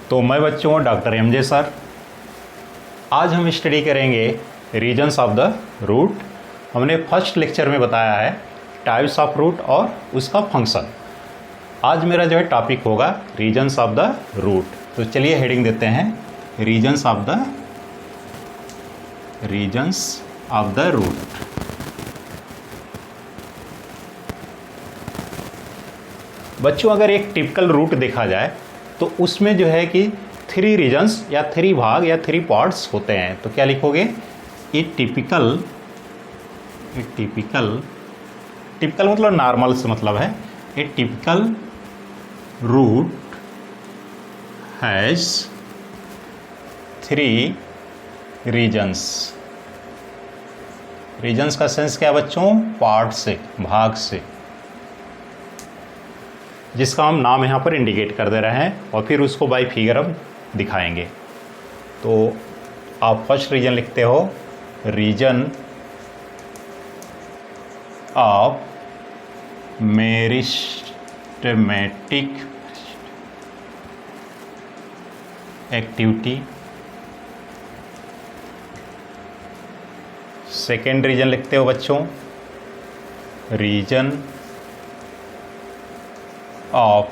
तो मैं बच्चों डॉक्टर एमजे सर, आज हम स्टडी करेंगे रीजन्स ऑफ द रूट। हमने फर्स्ट लेक्चर में बताया है टाइप्स ऑफ रूट और उसका फंक्शन। आज मेरा जो है टॉपिक होगा रीजन्स ऑफ द रूट। तो चलिए हेडिंग देते हैं रीजन्स ऑफ द रूट। बच्चों अगर एक टिपिकल रूट देखा जाए तो उसमें जो है कि 3 रीजन्स या 3 भाग या 3 पार्ट्स होते हैं। तो क्या लिखोगे? ए टिपिकल मतलब नॉर्मल से मतलब है। A typical root has 3 regions. Regions का सेंस क्या बच्चों? पार्ट से, भाग से, जिसका हम नाम यहाँ पर इंडिकेट कर दे रहे हैं और फिर उसको बाय फिगर हम दिखाएंगे। तो आप फर्स्ट रीजन लिखते हो, region of meristematic activity. Second region लिखते हो बच्चों, रीजन ऑफ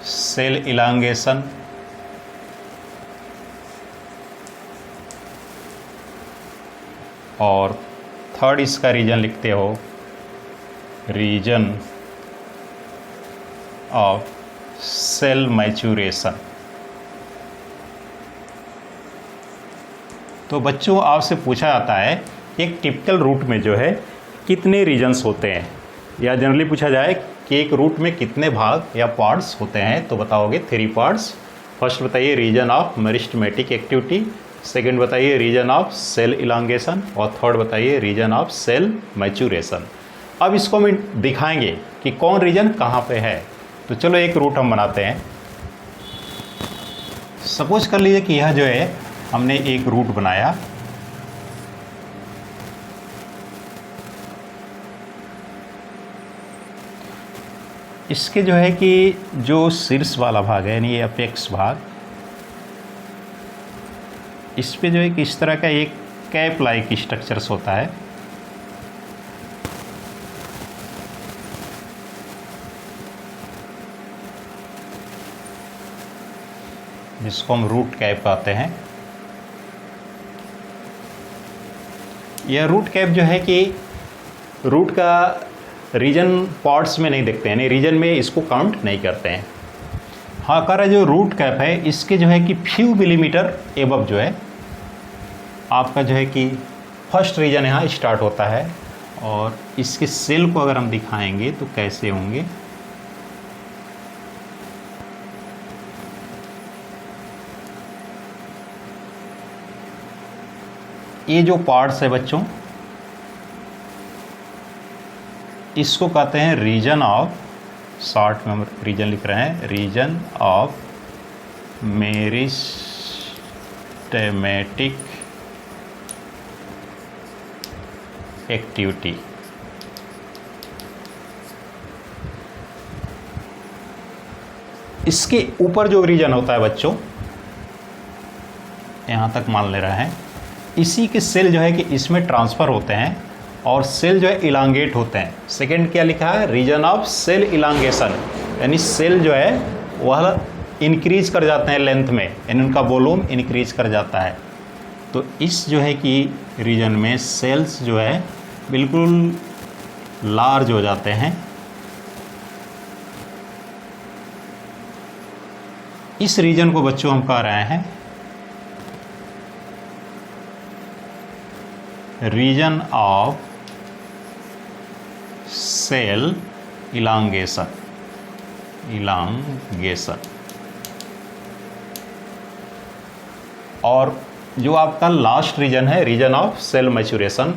सेल इलांगेशन। और थर्ड इसका रीजन लिखते हो, रीजन ऑफ सेल मैच्योरेशन। तो बच्चों आपसे पूछा जाता है एक टिपिकल रूट में जो है कितने रीजन्स होते हैं, या जनरली पूछा जाए कि एक रूट में कितने भाग या पार्ट्स होते हैं, तो बताओगे 3 पार्ट्स। फर्स्ट बताइए region of meristematic activity, second बताइए रीजन ऑफ सेल इलांगेशन और थर्ड बताइए रीजन ऑफ सेल मैच्योरेशन। अब इसको हम दिखाएंगे कि कौन रीजन कहाँ पे है। तो चलो एक रूट हम बनाते हैं। सपोज कर लीजिए कि यह जो है हमने एक रूट बनाया। इसके जो है कि जो शीर्ष वाला भाग है यानी ये अपेक्स भाग, इस पे जो है कि इस तरह का एक कैप लाइक स्ट्रक्चर्स होता है। जिसको हम रूट कैप कहते हैं। यह रूट कैप जो है कि रूट का रीजन पार्ट्स में नहीं देखते हैं, यानी रीजन में इसको काउंट नहीं करते हैं। हाँ, कर जो रूट कैप है इसके जो है कि फ्यू मिलीमीटर एबव जो है आपका जो है कि फर्स्ट रीजन यहाँ स्टार्ट होता है। और इसके सेल को अगर हम दिखाएंगे तो कैसे होंगे, ये जो पार्ट्स है बच्चों इसको कहते हैं रीजन ऑफ, शॉर्ट में हम रीजन लिख रहे हैं, रीजन ऑफ मेरिस्टेमेटिक एक्टिविटी। इसके ऊपर जो रीजन होता है बच्चों, यहाँ तक मान ले रहे हैं, इसी के सेल जो है कि इसमें ट्रांसफ़र होते हैं और सेल जो है इलांगेट होते हैं। सेकंड क्या लिखा है? रीजन ऑफ सेल इलांगेशन, यानी सेल जो है वह इंक्रीज कर जाते हैं लेंथ में, यानी उनका वॉल्यूम इंक्रीज कर जाता है। तो इस जो है कि रीजन में सेल्स जो है बिल्कुल लार्ज हो जाते हैं। इस रीजन को बच्चों हम कह रहे हैं रीजन ऑफ सेल इलांगेशन। और जो आपका लास्ट रीजन है रीजन ऑफ सेल मैच्योरेशन,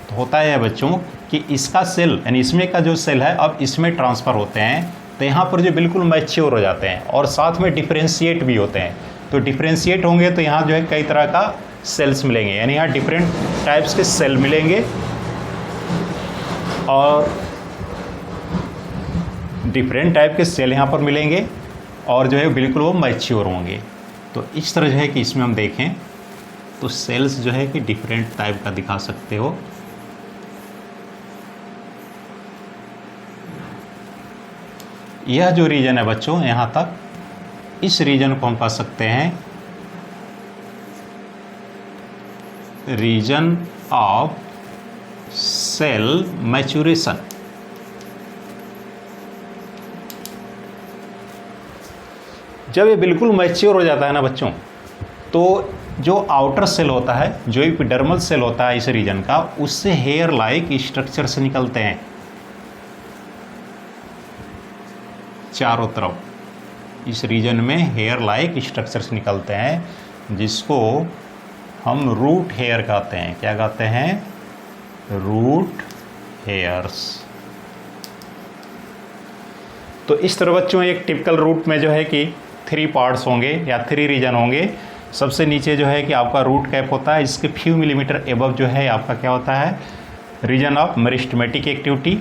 तो होता है बच्चों कि इसका सेल यानी इसमें का जो सेल है अब इसमें ट्रांसफ़र होते हैं, तो यहाँ पर जो बिल्कुल मैच्योर हो जाते हैं और साथ में डिफ्रेंशिएट भी होते हैं। तो डिफ्रेंशिएट होंगे तो यहाँ जो है कई तरह का सेल्स मिलेंगे, यानी यहाँ डिफरेंट टाइप्स के सेल मिलेंगे और डिफरेंट टाइप के सेल यहाँ पर मिलेंगे और जो है बिल्कुल वो मैच्योर होंगे। तो इस तरह जो है कि इसमें हम देखें तो सेल्स जो है कि डिफरेंट टाइप का दिखा सकते हो। यह जो रीजन है बच्चों यहाँ तक, इस रीजन को हम कह सकते हैं रीजन ऑफ सेल मैच्योरेशन। जब ये बिल्कुल मैच्योर हो जाता है ना बच्चों, तो जो आउटर सेल होता है, जो एपिडर्मल सेल होता है इस रीजन का, उससे हेयर लाइक स्ट्रक्चर से निकलते हैं चारों तरफ। इस रीजन में हेयर लाइक स्ट्रक्चर्स निकलते हैं जिसको हम रूट हेयर कहते हैं। क्या कहते हैं? Root hairs. तो इस तरह बच्चों एक टिपिकल रूट में जो है कि 3 पार्ट्स होंगे या 3 रीजन होंगे। सबसे नीचे जो है कि आपका रूट कैप होता है, इसके फ्यू मिलीमीटर एबव जो है आपका क्या होता है? Region of meristematic activity.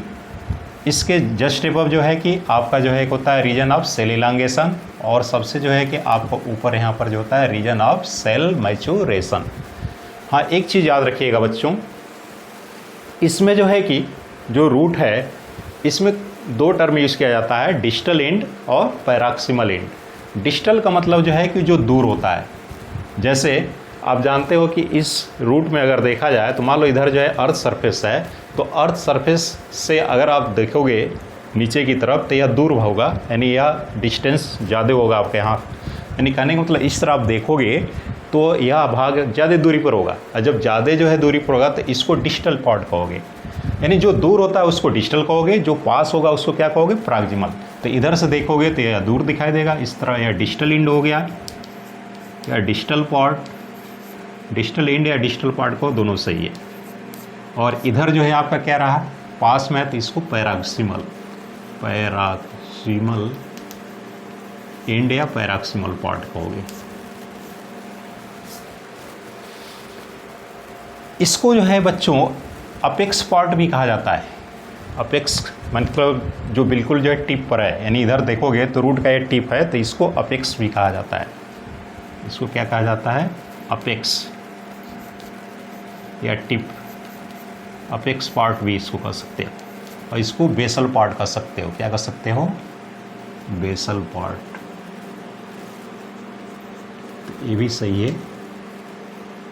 इसके जस्ट एबव जो है कि आपका जो है एक होता है रीजन ऑफ सेल इलांगेशन, और सबसे जो है कि आपका ऊपर यहाँ पर जो होता है रीजन ऑफ सेल मैच्योरेशन। हाँ, एक चीज़ याद रखिएगा बच्चों, इसमें जो है कि जो रूट है इसमें 2 टर्म यूज़ किया जाता है, डिस्टल एंड और पैराक्सिमल एंड। डिस्टल का मतलब जो है कि जो दूर होता है। जैसे आप जानते हो कि इस रूट में अगर देखा जाए तो मान लो इधर जो है अर्थ सरफेस है, तो अर्थ सरफेस से अगर आप देखोगे नीचे की तरफ तो यह दूर होगा, यानी यह डिस्टेंस ज़्यादा होगा आपके यहाँ। यानी कहने का मतलब इस तरह आप देखोगे तो यह भाग ज़्यादा दूरी पर होगा, और जब ज़्यादा जो है दूरी पर होगा तो इसको डिस्टल पार्ट कहोगे। यानी जो दूर होता है उसको डिस्टल कहोगे, जो पास होगा उसको क्या कहोगे? प्रॉक्सिमल। तो इधर से देखोगे तो यह दूर दिखाई देगा, इस तरह यह डिस्टल एंड हो गया या डिस्टल पार्ट। डिस्टल एंड या डिस्टल पार्ट को दोनों सही है। और इधर जो है आपका क्या रहा पास में, तो इसको पैराक्सिमल, पैराक्सिमल एंड या पैराक्सिमल पार्ट कहोगे। इसको जो है बच्चों अपेक्स पार्ट भी कहा जाता है। अपेक्स मतलब जो बिल्कुल जो है टिप पर है, यानी इधर देखोगे तो रूट का ये टिप है, तो इसको अपेक्स भी कहा जाता है। इसको क्या कहा जाता है? अपेक्स या टिप। अपेक्स पार्ट भी इसको कह सकते हो, और इसको बेसल पार्ट कह सकते हो। क्या कह सकते हो? Basal part. तो ये भी सही है।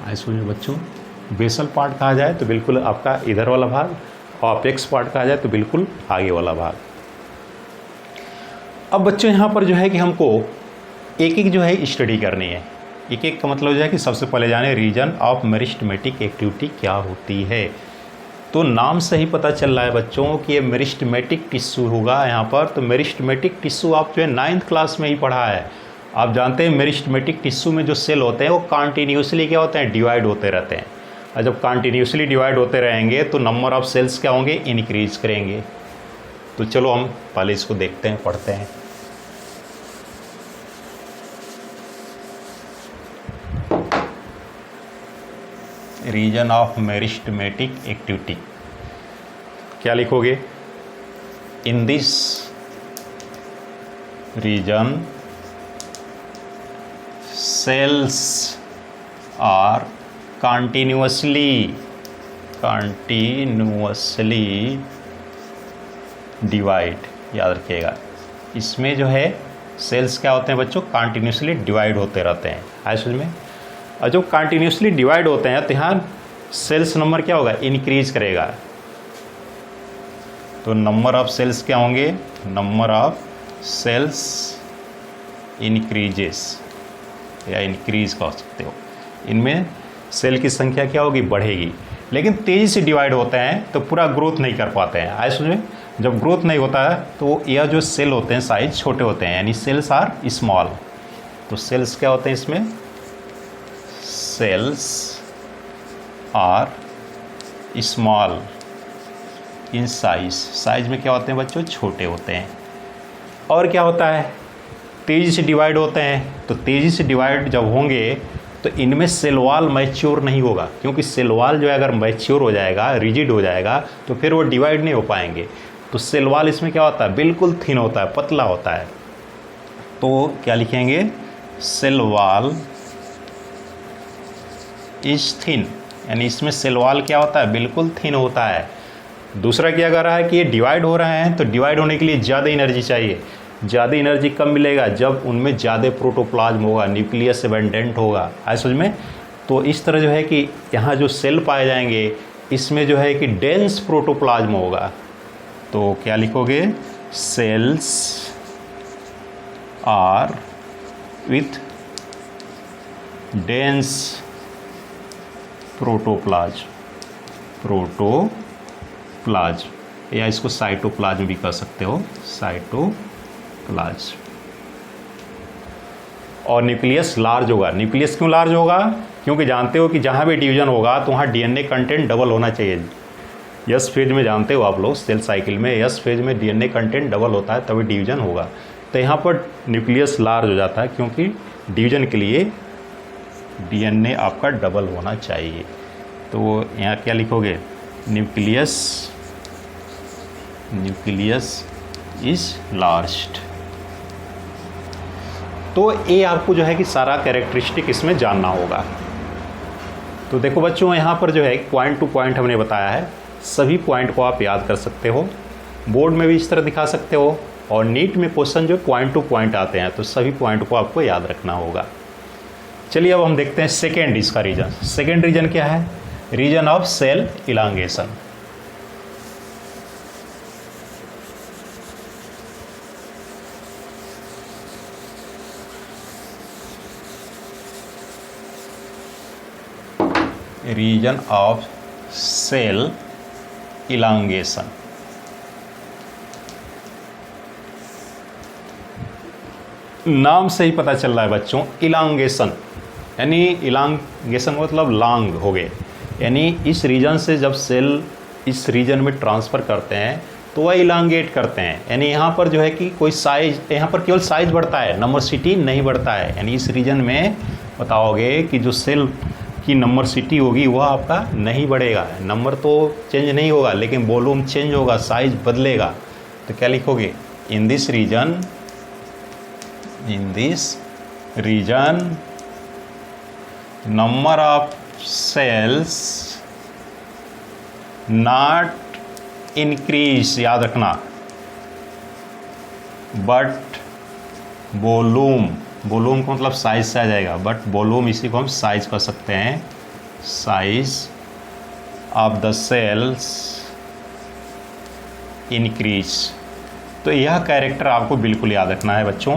आइए सुनिए बच्चों, बेसल पार्ट कहा जाए तो बिल्कुल आपका इधर वाला भाग, और अपेक्स पार्ट कहा जाए तो बिल्कुल आगे वाला भाग। अब बच्चों यहाँ पर जो है कि हमको एक एक जो है स्टडी करनी है। एक एक का मतलब जो है कि सबसे पहले जाने रीजन ऑफ मेरिस्टेमेटिक एक्टिविटी क्या होती है। तो नाम से ही पता चल रहा है बच्चों कि ये मेरिस्टेमेटिक टिश्यू होगा यहाँ पर। तो मेरिस्टेमेटिक टिश्यू आप जो है 9th क्लास में ही पढ़ा है। आप जानते हैं मेरिस्टेमेटिक टिश्यू में जो सेल होते हैं वो कॉन्टीन्यूसली क्या होते हैं? डिवाइड होते रहते हैं। और जब कॉन्टीन्यूसली डिवाइड होते रहेंगे तो नंबर ऑफ सेल्स क्या होंगे? इंक्रीज करेंगे। तो चलो हम पहले इसको देखते हैं, पढ़ते हैं। रीजन ऑफ मेरिस्टेमेटिक एक्टिविटी क्या लिखोगे? In this region cells are continuously divide. याद रखिएगा, इसमें जो है सेल्स क्या होते हैं बच्चों? कंटिन्यूसली डिवाइड होते रहते हैं। आए समझ में? और जब कंटिन्यूसली डिवाइड होते हैं तो यहाँ सेल्स नंबर क्या होगा? इंक्रीज करेगा। तो नंबर ऑफ सेल्स क्या होंगे? नंबर ऑफ सेल्स इंक्रीजेस या इंक्रीज कह सकते हो। इनमें सेल की संख्या क्या होगी? बढ़ेगी। लेकिन तेज़ी से डिवाइड होते हैं तो पूरा ग्रोथ नहीं कर पाते हैं। आए समझ में? जब ग्रोथ नहीं होता है तो यह जो सेल होते हैं साइज छोटे होते हैं, यानी सेल्स आर स्मॉल। तो सेल्स क्या होते हैं इसमें? Cells are small in size. Size में क्या होते हैं बच्चों? छोटे होते हैं। और क्या होता है? तेज़ी से डिवाइड होते हैं। तो तेज़ी से डिवाइड जब होंगे तो इनमें सेल वॉल मैच्योर नहीं होगा, क्योंकि सेल वॉल जो है अगर मैच्योर हो जाएगा, रिजिड हो जाएगा, तो फिर वो डिवाइड नहीं हो पाएंगे। तो सेल वॉल इसमें क्या होता है? बिल्कुल थिन होता है, पतला होता है। तो क्या लिखेंगे? सेल वॉल इज थिन, यानी इसमें सेल वॉल क्या होता है, बिल्कुल थिन होता है। दूसरा क्या कर रहा है कि ये डिवाइड हो रहे हैं, तो डिवाइड होने के लिए ज़्यादा एनर्जी चाहिए। ज़्यादा एनर्जी कब मिलेगा, जब उनमें ज़्यादा प्रोटोप्लाज्म होगा, न्यूक्लियस एबंडेंट होगा। आए समझ में। तो इस तरह जो है कि यहाँ जो सेल पाए जाएंगे इसमें जो है कि डेंस प्रोटोप्लाज्म होगा। तो क्या लिखोगे, cells are with dense protoplasm, या इसको साइटोप्लाज्म भी कह सकते हो, साइटोप्लाज्म। और न्यूक्लियस लार्ज होगा। न्यूक्लियस क्यों लार्ज होगा, क्योंकि जानते हो कि जहाँ भी डिवीजन होगा तो वहाँ डीएनए कंटेंट डबल होना चाहिए। यस फेज में जानते हो आप लोग, सेल साइकिल में यस फेज में डीएनए कंटेंट डबल होता है तभी डिवीजन होगा। तो यहाँ पर न्यूक्लियस लार्ज हो जाता है क्योंकि डिवीजन के लिए डीएनए आपका डबल होना चाहिए। तो यहाँ क्या लिखोगे, न्यूक्लियस इज लार्ज। तो ये आपको जो है कि सारा कैरेक्टरिस्टिक इसमें जानना होगा। तो देखो बच्चों, यहाँ पर जो है पॉइंट टू पॉइंट हमने बताया है, सभी पॉइंट को आप याद कर सकते हो। बोर्ड में भी इस तरह दिखा सकते हो, और नीट में क्वेश्चन जो पॉइंट टू पॉइंट आते हैं तो सभी पॉइंट को आपको याद रखना होगा। चलिए अब हम देखते हैं सेकेंड इसका रीजन। सेकेंड रीजन क्या है, region of cell elongation. Region of cell elongation. नाम से ही पता चल रहा है बच्चों, इलांगेशन, यानी इलांगेशन मतलब लांग हो गए, यानी इस रीजन से जब सेल इस रीजन में ट्रांसफ़र करते हैं तो वह इलांगेट करते हैं। यानी यहाँ पर जो है कि कोई साइज, यहाँ पर केवल साइज बढ़ता है, नंबरसिटी नहीं बढ़ता है। यानी इस रीजन में बताओगे कि जो सेल की नंबरसिटी होगी वह आपका नहीं बढ़ेगा, नंबर तो चेंज नहीं होगा लेकिन वॉल्यूम चेंज होगा, साइज बदलेगा। तो क्या लिखोगे, in this region number of cells not increase, याद रखना, बट वॉल्यूम का मतलब साइज से आ जाएगा, बट वॉल्यूम इसी को हम साइज कर सकते हैं, size of the cells increase. तो यह कैरेक्टर आपको बिल्कुल याद रखना है बच्चों।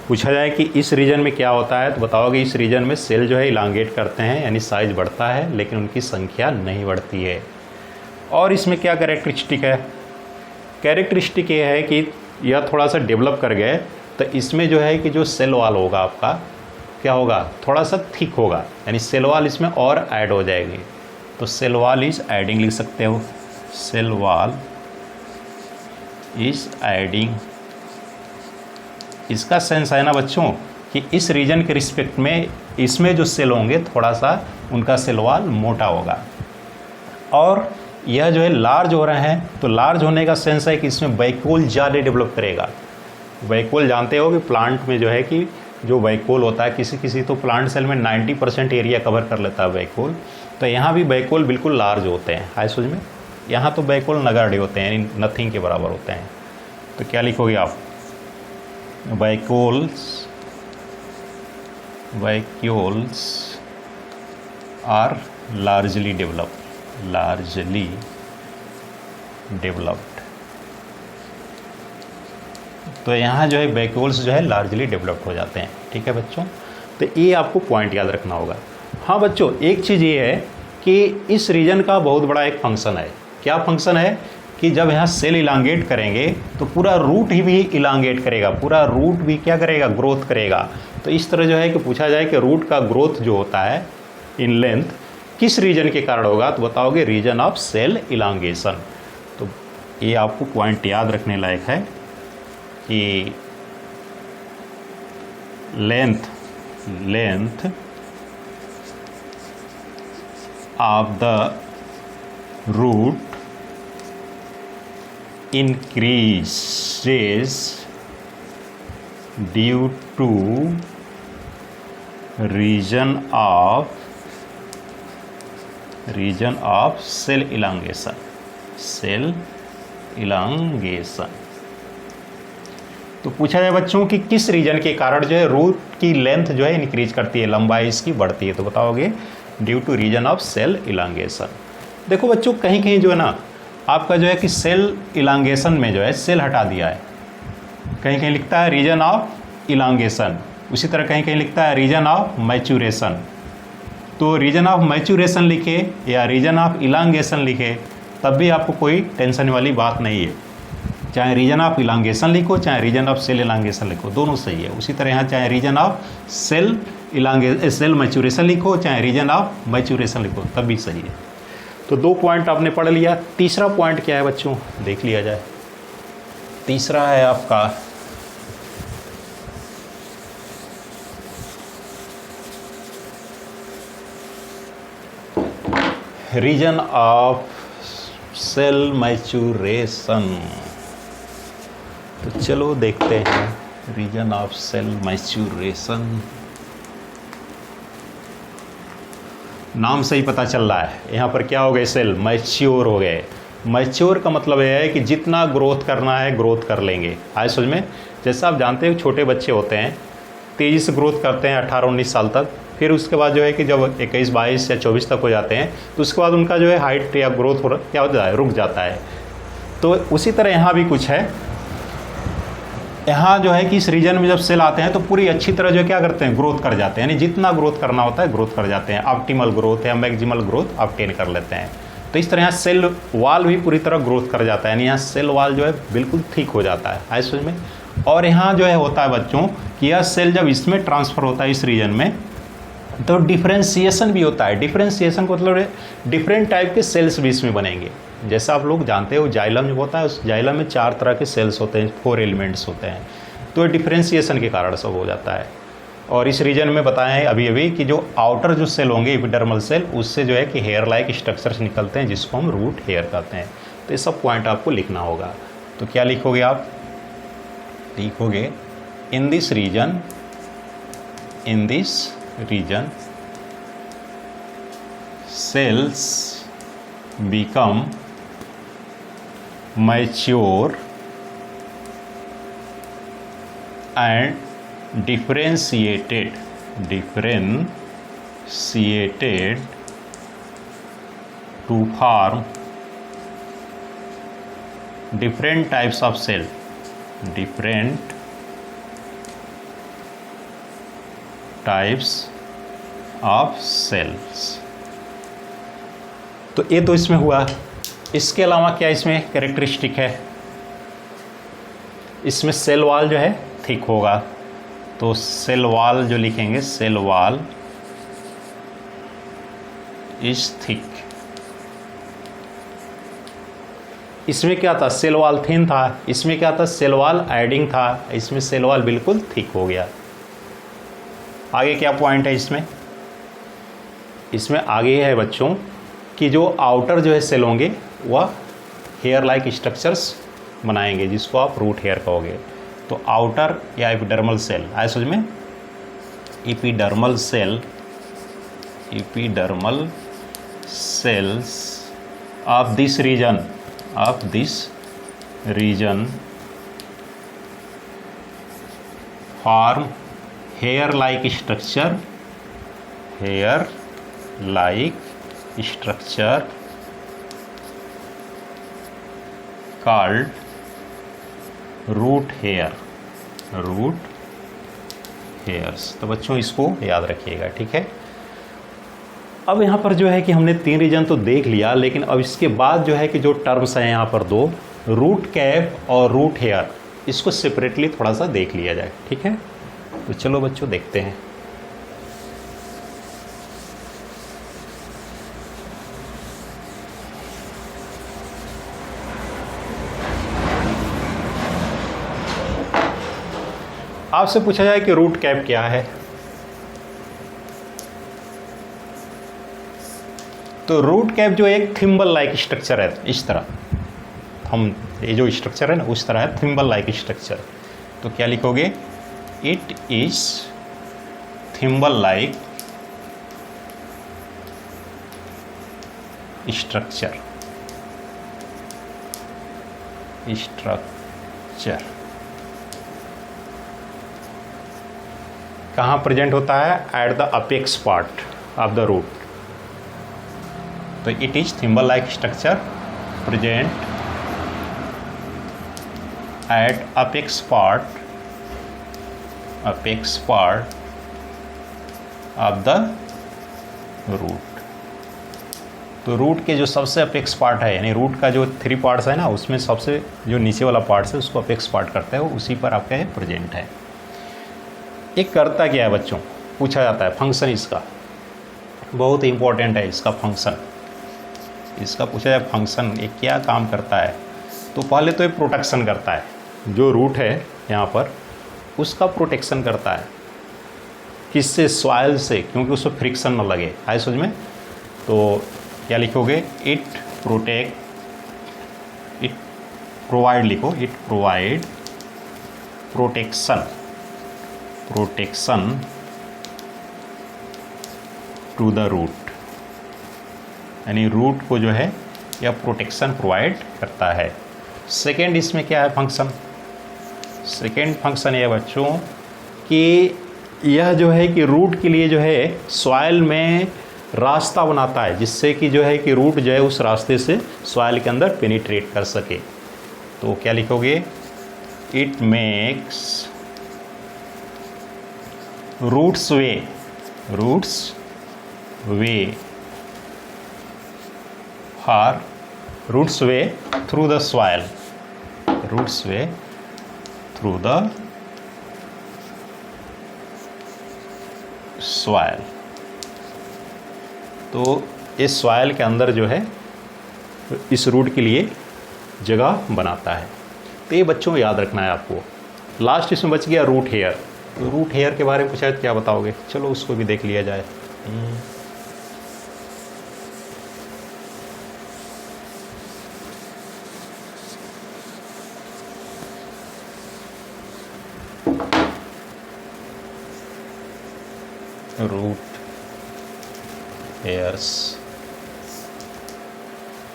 पूछा जाए कि इस रीजन में क्या होता है तो बताओगे इस रीजन में सेल जो है इलांगेट करते हैं, यानी साइज बढ़ता है लेकिन उनकी संख्या नहीं बढ़ती है। और इसमें क्या कैरेक्टरिस्टिक है, कैरेक्टरिस्टिक ये है कि यह थोड़ा सा डेवलप कर गए तो इसमें जो है कि जो सेल वॉल होगा आपका क्या होगा, थोड़ा सा थिक होगा, यानी सेल वॉल इसमें और ऐड हो जाएगी। तो सेल वॉल इज एडिंग लिख सकते हो, सेल वॉल इज एडिंग। इसका सेंस है ना बच्चों कि इस रीजन के रिस्पेक्ट में इसमें जो सेल होंगे थोड़ा सा उनका सेल वॉल मोटा होगा। और यह जो है लार्ज हो रहे हैं, तो लार्ज होने का सेंस है कि इसमें वैक्यूल ज़्यादा डेवलप करेगा। वैक्यूल जानते हो कि प्लांट में जो है कि जो वैक्यूल होता है, किसी तो प्लांट सेल में 90% एरिया कवर कर लेता है वैक्यूल। तो यहाँ भी वैक्यूल बिल्कुल लार्ज होते हैं, हाई सूज में। यहाँ तो वैक्यूल नगाड़े होते हैं, यानी नथिंग के बराबर होते हैं। तो क्या लिखोगे आप, वैक्यूल्स आर लार्जली डेवलप्ड। तो यहाँ जो है वैक्यूल्स जो है लार्जली डेवलप्ड हो जाते हैं। ठीक है बच्चों, तो ये आपको पॉइंट याद रखना होगा। हाँ बच्चों, एक चीज़ ये है कि इस रीजन का बहुत बड़ा एक फंक्शन है। क्या फंक्शन है कि जब यहाँ सेल इलांगेट करेंगे तो पूरा रूट ही भी इलांगेट करेगा, पूरा रूट भी क्या करेगा, ग्रोथ करेगा। तो इस तरह जो है कि पूछा जाए कि रूट का ग्रोथ जो होता है इन लेंथ किस रीजन के कारण होगा, तो बताओगे रीजन ऑफ सेल इलांगेशन। तो ये आपको पॉइंट याद रखने लायक है कि length of the root increases due to region of cell elongation, cell elongation. तो पूछा जाए बच्चों कि किस रीजन के कारण जो है रूट की लेंथ जो है इंक्रीज करती है, लंबाई इसकी बढ़ती है, तो बताओगे due to region of cell elongation. देखो बच्चों कहीं कहीं जो है ना आपका जो है कि सेल इलांगेशन में जो है सेल हटा दिया है, कहीं कहीं लिखता है रीजन ऑफ इलांगेशन, उसी तरह कहीं कहीं लिखता है रीजन ऑफ मैच्यूरेशन। तो रीजन ऑफ मैच्यूरेशन लिखे या रीजन ऑफ इलांगेशन लिखे तब भी आपको कोई टेंशन वाली बात नहीं है, चाहे रीजन ऑफ इलांगेशन लिखो चाहे रीजन ऑफ सेल इलांगेशन लिखो, दोनों सही है। उसी तरह यहाँ चाहे रीजन ऑफ सेल मैच्यूरेशन लिखो चाहे रीजन ऑफ मैच्यूरेशन लिखो तब भी सही है। तो 2 पॉइंट आपने पढ़ लिया। तीसरा पॉइंट क्या है बच्चों, देख लिया जाए। तीसरा है आपका रीजन ऑफ सेल मैच्यूरेशन। तो चलो देखते हैं रीजन ऑफ सेल मैच्यूरेशन। नाम से ही पता चल रहा है यहाँ पर क्या हो गए, सेल मैच्योर हो गए। मैच्योर का मतलब यह है कि जितना ग्रोथ करना है ग्रोथ कर लेंगे। आए समझ में, जैसा आप जानते हैं छोटे बच्चे होते हैं तेज़ी से ग्रोथ करते हैं 18-19 साल तक, फिर उसके बाद जो है कि जब 21-22 या 24 तक हो जाते हैं तो उसके बाद उनका जो है हाइट या ग्रोथ क्या होता है, रुक जाता है। तो उसी तरह यहाँ भी कुछ है, यहाँ जो है कि इस रीजन में जब सेल आते हैं तो पूरी अच्छी तरह जो क्या करते हैं, ग्रोथ कर जाते हैं, यानी जितना ग्रोथ करना होता है ग्रोथ कर जाते हैं, ऑप्टिमल ग्रोथ या मैक्सिमल ग्रोथ ऑब्टेन कर लेते हैं। तो इस तरह यहाँ सेल वाल भी पूरी तरह ग्रोथ कर जाता है, यानी यहाँ सेल वाल जो है बिल्कुल ठीक हो जाता है। आए समझ में। और यहाँ जो है होता है बच्चों कि यह सेल जब इसमें ट्रांसफ़र होता है इस रीजन में तो डिफ्रेंशिएशन भी होता है। डिफ्रेंशिएशन को मतलब डिफरेंट टाइप के सेल्स भी इसमें बनेंगे। जैसा आप लोग जानते हो जाइलम जो होता है उस जाइलम में 4 तरह के सेल्स होते हैं, 4 एलिमेंट्स होते हैं, तो डिफ्रेंशिएशन के कारण सब हो जाता है। और इस रीजन में बताया है अभी अभी कि जो आउटर जो सेल होंगे एपिडर्मल सेल, उससे जो है कि हेयर लाइक स्ट्रक्चर्स निकलते हैं जिसको हम रूट हेयर कहते हैं। तो ये सब पॉइंट आपको लिखना होगा। तो क्या लिखोगे आप, लिखोगे in this region cells become mature and differentiated to form different types of cell, different types of cells। तो ये तो इसमें हुआ। इसके अलावा क्या इसमें कैरेक्टरिस्टिक है, इसमें सेल वाल जो है थिक होगा, तो सेल वाल जो लिखेंगे सेल वाल इज थिक। इसमें क्या था, सेल वाल थिन था, इसमें क्या था, सेल वाल एडिंग था, इसमें सेल वाल बिल्कुल थिक हो गया। आगे क्या पॉइंट है इसमें, इसमें आगे है बच्चों कि जो आउटर जो है सेल होंगे वह हेयर लाइक स्ट्रक्चर्स बनाएंगे जिसको आप रूट हेयर कहोगे। तो आउटर या एपिडर्मल सेल, आए समझ में, epidermal cells of this region form hair like structure called root hairs. तो बच्चों इसको याद रखिएगा, ठीक है। अब यहाँ पर जो है कि हमने 3 रीजन तो देख लिया, लेकिन अब इसके बाद जो है कि जो टर्म्स हैं यहाँ पर 2, रूट कैप और रूट हेयर, इसको सेपरेटली थोड़ा सा देख लिया जाए, ठीक है। तो चलो बच्चों देखते हैं। आपसे पूछा जाए कि रूट कैप क्या है, तो रूट कैप जो एक थिम्बल लाइक स्ट्रक्चर है, इस तरह हम ये जो स्ट्रक्चर है ना उस तरह है, थिम्बल लाइक स्ट्रक्चर। तो क्या लिखोगे, it is thimble like structure कहाँ प्रेजेंट होता है? At the apex part of the root. तो it is thimble like structure present at apex part of the root. तो रूट के जो सबसे अपेक्स पार्ट है, यानी रूट का जो 3 पार्ट्स है ना, उसमें सबसे जो नीचे वाला पार्ट्स है उसको अपेक्स पार्ट करता है, उसी पर आपका ये प्रेजेंट है। एक करता क्या है बच्चों, पूछा जाता है फंक्शन इसका, बहुत इंपॉर्टेंट है इसका फंक्शन। इसका पूछा जाए फंक्शन ये क्या काम करता है, तो पहले तो ये प्रोटेक्शन करता है, जो रूट है यहाँ पर उसका प्रोटेक्शन करता है। किससे? सॉइल से, क्योंकि उसको फ्रिक्शन न लगे। आए समझ में? तो क्या लिखोगे? इट प्रोवाइड लिखो, it provide protection to the root, यानी रूट को जो है यह प्रोटेक्शन प्रोवाइड करता है। सेकेंड इसमें क्या है फंक्शन? सेकेंड फंक्शन ये बच्चों कि यह जो है कि रूट के लिए जो है सॉइल में रास्ता बनाता है, जिससे कि जो है कि रूट जो है उस रास्ते से सॉइल के अंदर पेनिट्रेट कर सके। तो क्या लिखोगे? It makes roots way through the soil, तो इस सॉइल के अंदर जो है इस रूट के लिए जगह बनाता है। तो ये बच्चों याद रखना है आपको। लास्ट इसमें बच गया रूट हेयर। तो रूट हेयर के बारे में पूछा है क्या बताओगे? चलो उसको भी देख लिया जाए। रूट हेयर्स,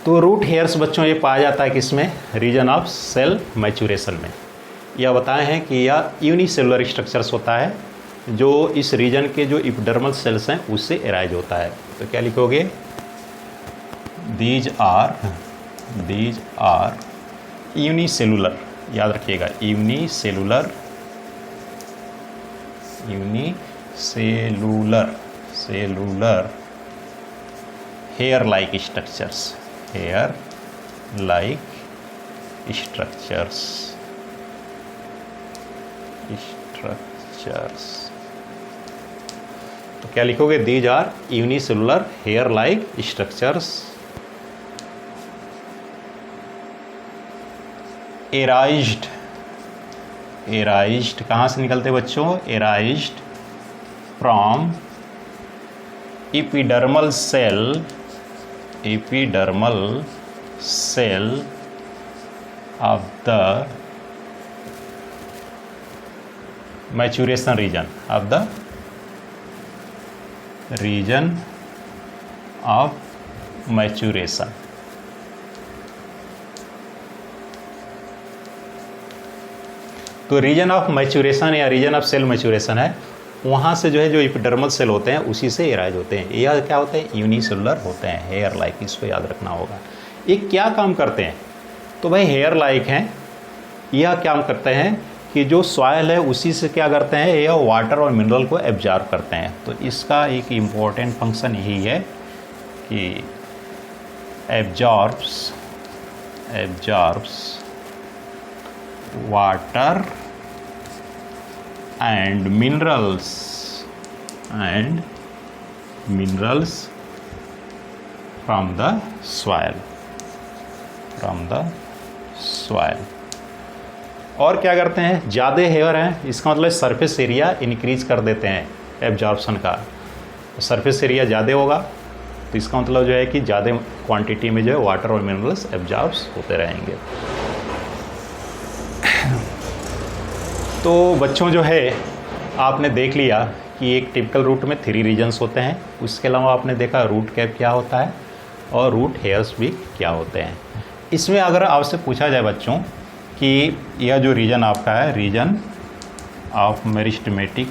तो रूट हेयर्स बच्चों ये पाया जाता है किसमें? रीजन ऑफ सेल मैच्योरेशन में। यह बताए हैं कि यह यूनिसेलुलर स्ट्रक्चर्स होता है, जो इस रीजन के जो एपिडर्मल सेल्स हैं उससे एराइज होता है। तो क्या लिखोगे? दीज आर यूनिसेलुलर, याद रखिएगा, यूनिसेलुलर हेयर लाइक स्ट्रक्चर्स, तो क्या लिखोगे? These are unicellular hair like structures arised कहाँ से निकलते बच्चों? Arised from epidermal cell of the maturation region of maturation। तो रीजन ऑफ मैच्योरेशन या रीजन ऑफ सेल मैच्योरेशन है, वहाँ से जो है जो एपिडर्मल सेल होते हैं उसी से एराइज होते हैं। यह क्या होते हैं? यूनिसेलुलर होते हैं, हेयर लाइक, इसको याद रखना होगा। ये क्या काम करते हैं? तो भाई हेयर लाइक हैं, यह क्या करते हैं कि जो सॉइल है उसी से क्या करते हैं? यह वाटर और मिनरल को एब्जॉर्ब करते हैं। तो इसका एक इम्पॉर्टेंट फंक्शन यही है कि absorbs water and minerals from the soil। और क्या करते हैं? ज़्यादा हेयर हैं, इसका मतलब सरफेस एरिया इंक्रीज कर देते हैं एब्जॉर्प्शन का। सरफेस एरिया ज़्यादा होगा तो इसका मतलब जो है कि ज़्यादा क्वांटिटी में जो है वाटर और मिनरल्स एब्जॉर्ब्स होते रहेंगे। तो बच्चों जो है आपने देख लिया कि एक टिपिकल रूट में 3 रीजन्स होते हैं। उसके अलावा आपने देखा रूट कैप क्या होता है और रूट हेयर्स भी क्या होते हैं। इसमें अगर आपसे पूछा जाए बच्चों कि यह जो रीजन आपका है, रीजन ऑफ मेरिस्टेमेटिक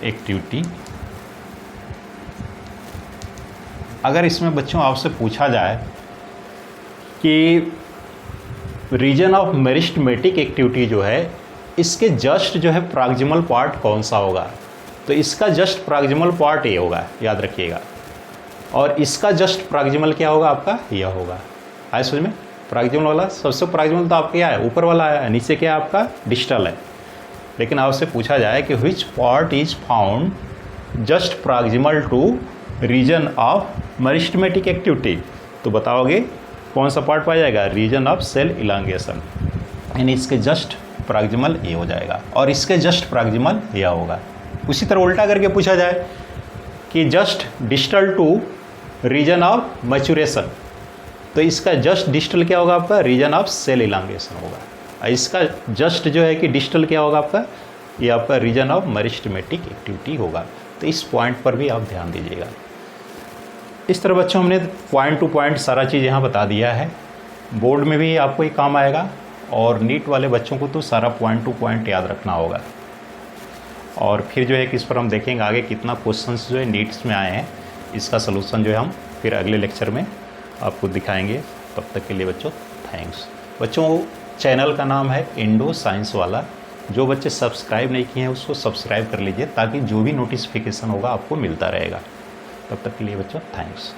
एक्टिविटी, अगर इसमें बच्चों आपसे पूछा जाए कि रीजन ऑफ मेरिस्टेमेटिक एक्टिविटी जो है इसके जस्ट जो है प्रॉक्सिमल पार्ट कौन सा होगा, तो इसका जस्ट प्रॉक्सिमल पार्ट ये होगा, याद रखिएगा। और इसका जस्ट प्रॉक्सिमल क्या होगा आपका, यह होगा। आए समझ में, प्रॉक्सिमल वाला सबसे प्रॉक्सिमल तो आपका क्या है, ऊपर वाला है, नीचे क्या है आपका डिस्टल है। लेकिन आपसे पूछा जाए कि which part is found just proximal to region of meristematic activity, तो बताओगे कौन सा पार्ट पाया जाएगा, रीजन ऑफ सेल इलांगेशन, यानी इसके जस्ट प्रॉक्सिमल ये हो जाएगा और इसके जस्ट प्रॉक्सिमल यह होगा। उसी तरह उल्टा करके पूछा जाए कि just distal to region of maturation, तो इसका जस्ट डिस्टल क्या होगा आपका, रीजन ऑफ सेल इलांगेशन होगा। इसका जस्ट जो है कि डिस्टल क्या होगा आपका, ये आपका रीजन ऑफ मेरिस्टेमेटिक एक्टिविटी होगा। तो इस पॉइंट पर भी आप ध्यान दीजिएगा। इस तरह बच्चों हमने पॉइंट टू पॉइंट सारा चीज़ यहाँ बता दिया है। बोर्ड में भी आपको ये काम आएगा और नीट वाले बच्चों को तो सारा पॉइंट टू पॉइंट याद रखना होगा। और फिर जो है कि इस पर हम देखेंगे आगे कितना क्वेश्चंस जो है नीट्स में आए हैं, इसका सलूशन जो है हम फिर अगले लेक्चर में आपको दिखाएंगे। तब तक के लिए बच्चों थैंक्स। बच्चों चैनल का नाम है इंडो साइंस वाला, जो बच्चे सब्सक्राइब नहीं किए हैं उसको सब्सक्राइब कर लीजिए ताकि जो भी नोटिफिकेशन होगा आपको मिलता रहेगा। तब तक के लिए बच्चों थैंक्स।